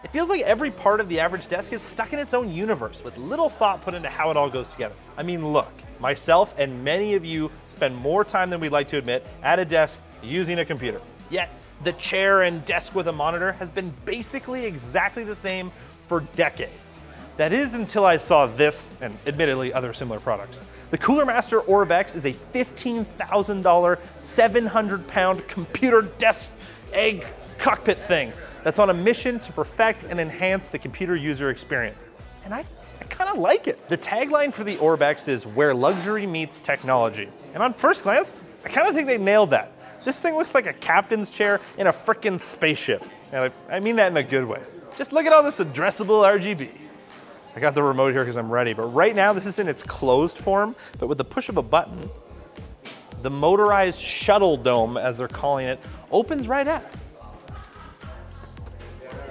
It feels like every part of the average desk is stuck in its own universe with little thought put into how it all goes together. I mean, look, myself and many of you spend more time than we'd like to admit at a desk using a computer. Yet, the chair and desk with a monitor has been basically exactly the same for decades. That is until I saw this, and admittedly other similar products. The Cooler Master Orb X is a $15,000, 700-pound computer desk egg cockpit thing that's on a mission to perfect and enhance the computer user experience. And I kind of like it. The tagline for the Orb X is "Where luxury meets technology." And on first glance, I kind of think they nailed that. This thing looks like a captain's chair in a frickin' spaceship. And I mean that in a good way. Just look at all this addressable RGB. I got the remote here because I'm ready, but right now this is in its closed form, but with the push of a button, the motorized shuttle dome, as they're calling it, opens right up.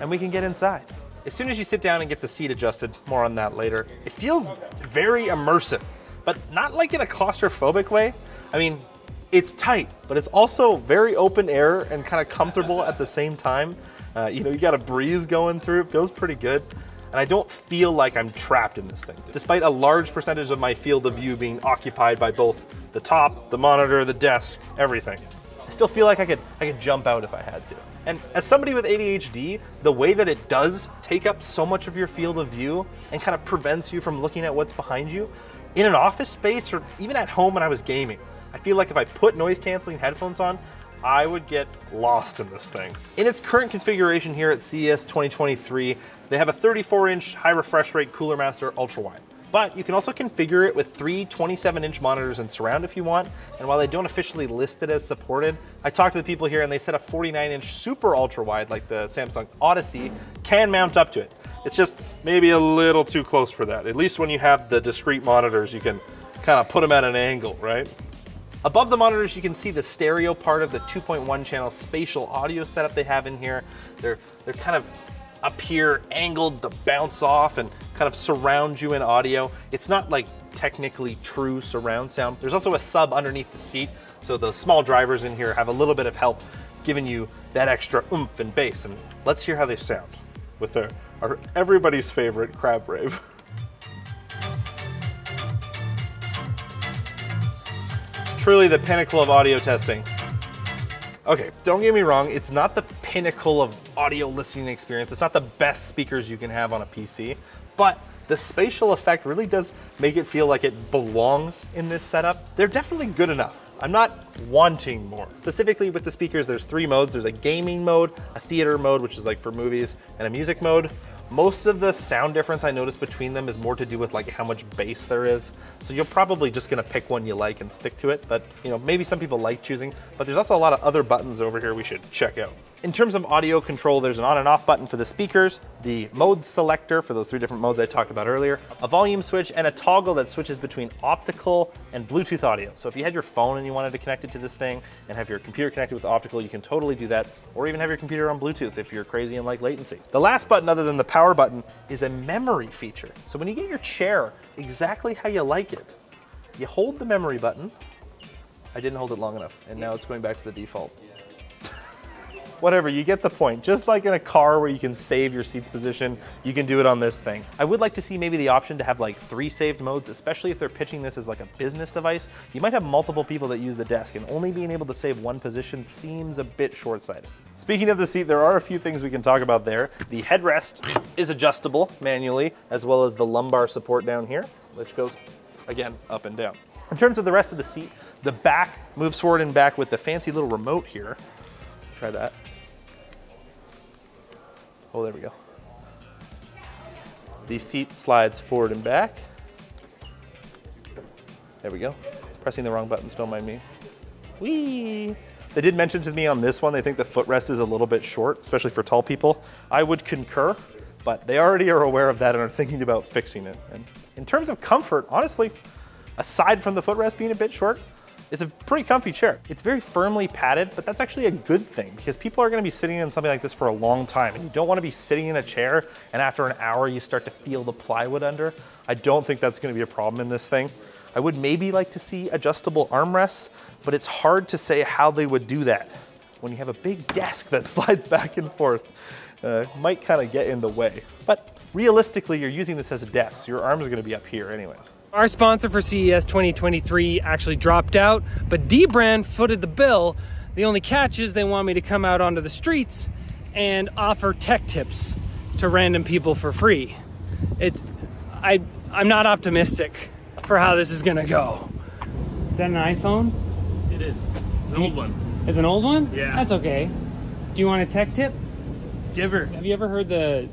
And we can get inside. As soon as you sit down and get the seat adjusted, more on that later, it feels very immersive, but not like in a claustrophobic way. I mean, it's tight, but it's also very open air and kind of comfortable at the same time. You know, you got a breeze going through, it feels pretty good. And I don't feel like I'm trapped in this thing, despite a large percentage of my field of view being occupied by both the top, the monitor, the desk, everything. I still feel like I could jump out if I had to. And as somebody with ADHD, the way that it does take up so much of your field of view and kind of prevents you from looking at what's behind you, in an office space or even at home when I was gaming, I feel like if I put noise canceling headphones on, I would get lost in this thing. In its current configuration here at CES 2023, they have a 34-inch high refresh rate Cooler Master Ultra Wide. But you can also configure it with 3 27-inch monitors in surround if you want. And while they don't officially list it as supported, I talked to the people here and they said a 49-inch super ultra wide like the Samsung Odyssey can mount up to it. It's just maybe a little too close for that. At least when you have the discrete monitors, you can kind of put them at an angle, right? Above the monitors, you can see the stereo part of the 2.1 channel spatial audio setup they have in here. They're kind of up here angled to bounce off and kind of surround you in audio. It's not like technically true surround sound. There's also a sub underneath the seat, so the small drivers in here have a little bit of help giving you that extra oomph and bass. And let's hear how they sound with our everybody's favorite crab rave. Truly the pinnacle of audio testing. Okay, don't get me wrong, it's not the pinnacle of audio listening experience. It's not the best speakers you can have on a PC, but the spatial effect really does make it feel like it belongs in this setup. They're definitely good enough. I'm not wanting more. Specifically with the speakers, there's 3 modes. There's a gaming mode, a theater mode, which is like for movies, and a music mode. Most of the sound difference I noticed between them is more to do with like how much bass there is. So you're probably just gonna pick one you like and stick to it. But you know, maybe some people like choosing, but there's also a lot of other buttons over here we should check out. In terms of audio control, there's an on and off button for the speakers, the mode selector for those 3 different modes I talked about earlier, a volume switch, and a toggle that switches between optical and Bluetooth audio. So if you had your phone and you wanted to connect it to this thing and have your computer connected with optical, you can totally do that, or even have your computer on Bluetooth if you're crazy and like latency. The last button other than the power button is a memory feature. So when you get your chair exactly how you like it, you hold the memory button. I didn't hold it long enough, and now it's going back to the default. Whatever, you get the point. Just like in a car where you can save your seat's position, you can do it on this thing. I would like to see maybe the option to have like 3 saved modes, especially if they're pitching this as like a business device. You might have multiple people that use the desk, and only being able to save 1 position seems a bit short-sighted. Speaking of the seat, there are a few things we can talk about there. The headrest is adjustable manually, as well as the lumbar support down here, which goes, again, up and down. In terms of the rest of the seat, the back moves forward and back with the fancy little remote here. Try that. Oh, there we go. The seat slides forward and back. There we go. Pressing the wrong buttons, don't mind me. Whee! They did mention to me on this one, they think the footrest is a little bit short, especially for tall people. I would concur, but they already are aware of that and are thinking about fixing it. And in terms of comfort, honestly, aside from the footrest being a bit short, it's a pretty comfy chair. It's very firmly padded, but that's actually a good thing because people are gonna be sitting in something like this for a long time, and you don't wanna be sitting in a chair and after an hour you start to feel the plywood under. I don't think that's gonna be a problem in this thing. I would maybe like to see adjustable armrests, but it's hard to say how they would do that when you have a big desk that slides back and forth. might kind of get in the way. But realistically, you're using this as a desk. So your arms are going to be up here anyways. Our sponsor for CES 2023 actually dropped out, but dbrand footed the bill. The only catch is they want me to come out onto the streets and offer tech tips to random people for free. I'm not optimistic for how this is gonna go. Is that an iPhone? It is. It's an old one. It's an old one? Yeah. That's okay. Do you want a tech tip? Give her. Have you ever heard that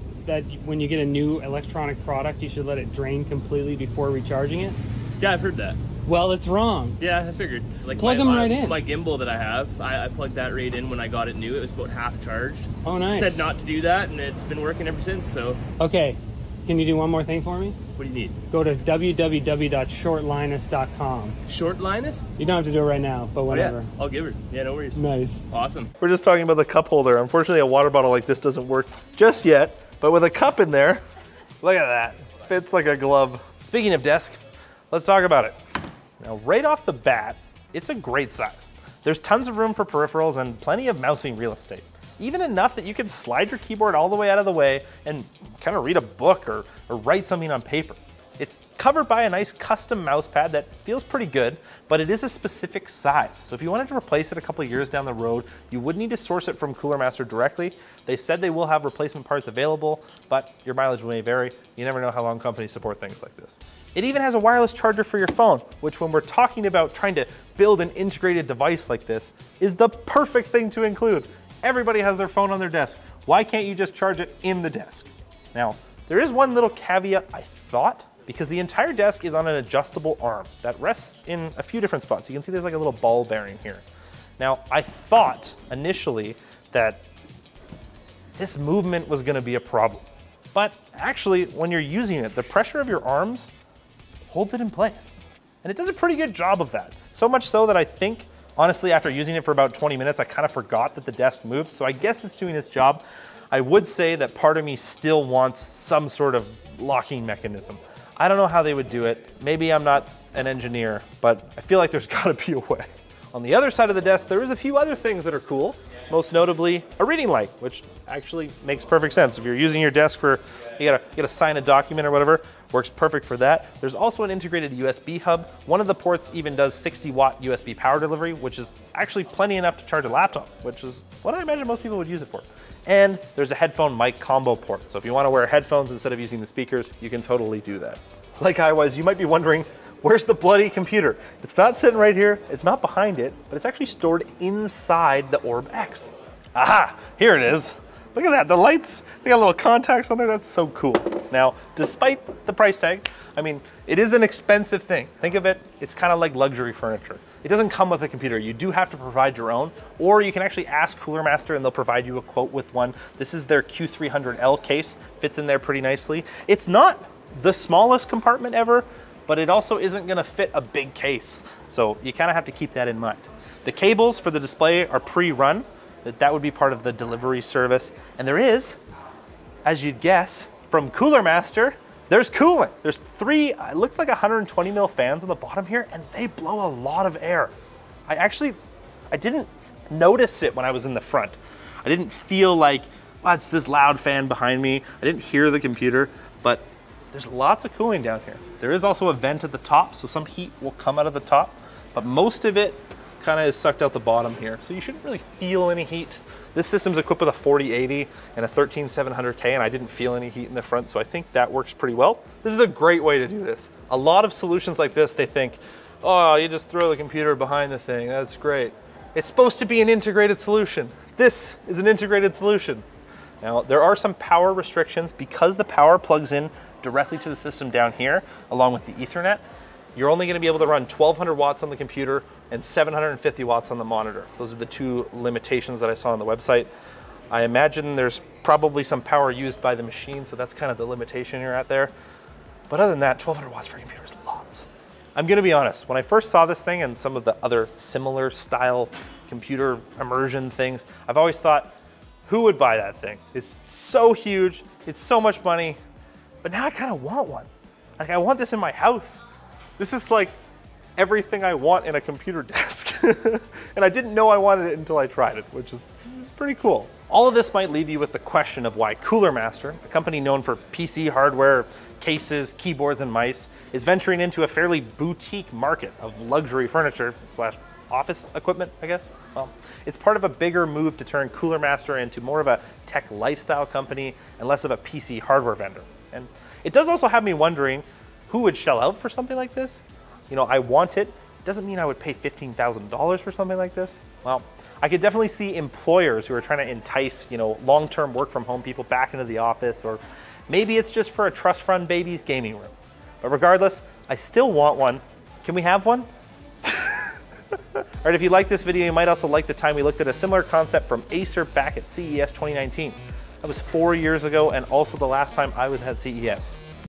when you get a new electronic product, you should let it drain completely before recharging it? Yeah, I've heard that. Well, it's wrong. Yeah, I figured. Like Plug them right in. My gimbal that I have, I plugged that right in when I got it new. It was about half charged. Oh, nice. It said not to do that, and it's been working ever since, so. Okay. Can you do one more thing for me? What do you need? Go to www.shortlinus.com. Short Linus? You don't have to do it right now, but whatever. Oh, yeah. I'll give her. Yeah, no worries. Nice. Awesome. We're just talking about the cup holder. Unfortunately, a water bottle like this doesn't work just yet, but with a cup in there, look at that. Fits like a glove. Speaking of desk, let's talk about it. Now, right off the bat, it's a great size. There's tons of room for peripherals and plenty of mousing real estate. Even enough that you can slide your keyboard all the way out of the way and kind of read a book or write something on paper. It's covered by a nice custom mouse pad that feels pretty good, but it is a specific size. So if you wanted to replace it a couple of years down the road, you would need to source it from Cooler Master directly. They said they will have replacement parts available, but your mileage may vary. You never know how long companies support things like this. It even has a wireless charger for your phone, which when we're talking about trying to build an integrated device like this, is the perfect thing to include. Everybody has their phone on their desk. Why can't you just charge it in the desk? Now, there is one little caveat I thought, because the entire desk is on an adjustable arm that rests in a few different spots. You can see there's like a little ball bearing here. Now, I thought initially that this movement was gonna be a problem. But actually, when you're using it, the pressure of your arms holds it in place. And it does a pretty good job of that. So much so that I think, honestly, after using it for about 20 minutes, I kind of forgot that the desk moved. So I guess it's doing its job. I would say that part of me still wants some sort of locking mechanism. I don't know how they would do it. Maybe I'm not an engineer, but I feel like there's gotta be a way. On the other side of the desk, there is a few other things that are cool. Most notably, a reading light, which actually makes perfect sense. If you're using your desk for, you gotta sign a document or whatever, works perfect for that. There's also an integrated USB hub. One of the ports even does 60-watt USB power delivery, which is actually plenty enough to charge a laptop, which is what I imagine most people would use it for. And there's a headphone mic combo port. So if you wanna wear headphones instead of using the speakers, you can totally do that. Like I was, you might be wondering, where's the bloody computer? It's not sitting right here, it's not behind it, but it's actually stored inside the Orb X. Aha, here it is. Look at that, the lights, they got little contacts on there, that's so cool. Now, despite the price tag, I mean, it is an expensive thing. Think of it, it's kind of like luxury furniture. It doesn't come with a computer. You do have to provide your own, or you can actually ask Cooler Master and they'll provide you a quote with one. This is their Q300L case, fits in there pretty nicely. It's not the smallest compartment ever, but it also isn't gonna fit a big case. So you kind of have to keep that in mind. The cables for the display are pre-run. That would be part of the delivery service. And there is, as you'd guess, from Cooler Master, there's cooling. There's three, it looks like 120 mil fans on the bottom here, and they blow a lot of air. I didn't notice it when I was in the front. I didn't feel like, oh, it's this loud fan behind me. I didn't hear the computer, but there's lots of cooling down here. There is also a vent at the top, so some heat will come out of the top, but most of it kind of is sucked out the bottom here, so you shouldn't really feel any heat. This system's equipped with a 4080 and a 13700K, and I didn't feel any heat in the front, so I think that works pretty well. This is a great way to do this. A lot of solutions like this, they think, oh, you just throw the computer behind the thing, that's great. It's supposed to be an integrated solution. This is an integrated solution. Now, there are some power restrictions because the power plugs in directly to the system down here, along with the Ethernet. You're only gonna be able to run 1200 watts on the computer and 750 watts on the monitor. Those are the two limitations that I saw on the website. I imagine there's probably some power used by the machine, so that's kind of the limitation you're at there. But other than that, 1200 watts for a computer is lots. I'm gonna be honest, when I first saw this thing and some of the other similar style computer immersion things, I've always thought, who would buy that thing? It's so huge, it's so much money, but now I kind of want one. Like, I want this in my house. This is like everything I want in a computer desk. And I didn't know I wanted it until I tried it, which is pretty cool. All of this might leave you with the question of why Cooler Master, a company known for PC hardware, cases, keyboards, and mice, is venturing into a fairly boutique market of luxury furniture slash office equipment, I guess. Well, it's part of a bigger move to turn Cooler Master into more of a tech lifestyle company and less of a PC hardware vendor. And it does also have me wondering who would shell out for something like this. You know, I want it. Doesn't mean I would pay $15,000 for something like this. Well, I could definitely see employers who are trying to entice, you know, long-term work from home people back into the office, or maybe it's just for a trust fund baby's gaming room. But regardless, I still want one. Can we have one? All right, if you like this video, you might also like the time we looked at a similar concept from Acer back at CES 2019. That was 4 years ago and also the last time I was at CES.